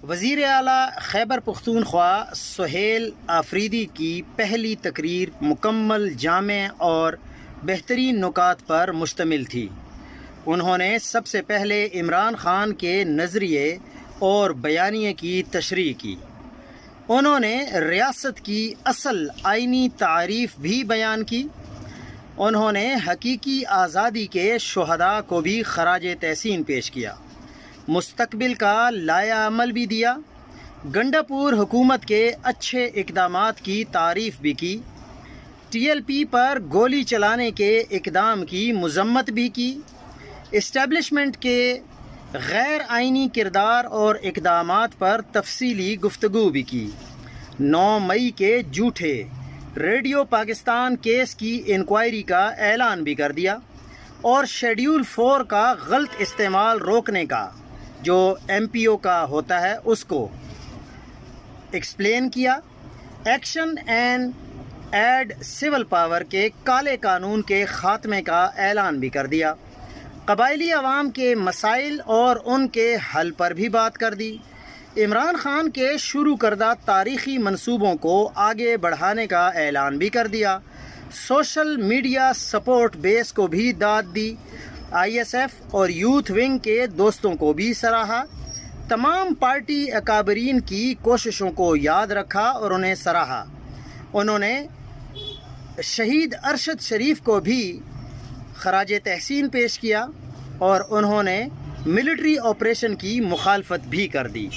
وزیر اعلیٰ خیبر پختونخوا سہیل آفریدی کی پہلی تقریر مکمل، جامع اور بہترین نکات پر مشتمل تھی۔ انہوں نے سب سے پہلے عمران خان کے نظریے اور بیانیے کی تشریح کی۔ انہوں نے ریاست کی اصل آئینی تعریف بھی بیان کی۔ انہوں نے حقیقی آزادی کے شہداء کو بھی خراج تحسین پیش کیا، مستقبل کا لائحہ عمل بھی دیا، گنڈا پور حکومت کے اچھے اقدامات کی تعریف بھی کی، ٹی ایل پی پر گولی چلانے کے اقدام کی مذمت بھی کی، اسٹیبلشمنٹ کے غیر آئینی کردار اور اقدامات پر تفصیلی گفتگو بھی کی۔ 9 مئی کے جھوٹے ریڈیو پاکستان کیس کی انکوائری کا اعلان بھی کر دیا اور شیڈیول 4 کا غلط استعمال روکنے کا جو ایم پی او کا ہوتا ہے اس کو ایکسپلین کیا۔ Action and aid civil power کے کالے قانون کے خاتمے کا اعلان بھی کر دیا۔ قبائلی عوام کے مسائل اور ان کے حل پر بھی بات کر دی۔ عمران خان کے شروع کردہ تاریخی منصوبوں کو آگے بڑھانے کا اعلان بھی کر دیا۔ سوشل میڈیا سپورٹ بیس کو بھی داد دی۔ آئی ایس ایف اور یوتھ ونگ کے دوستوں کو بھی سراہا۔ تمام پارٹی اکابرین کی کوششوں کو یاد رکھا اور انہیں سراہا۔ انہوں نے شہید ارشد شریف کو بھی خراج تحسین پیش کیا اور انہوں نے ملٹری آپریشن کی مخالفت بھی کر دی۔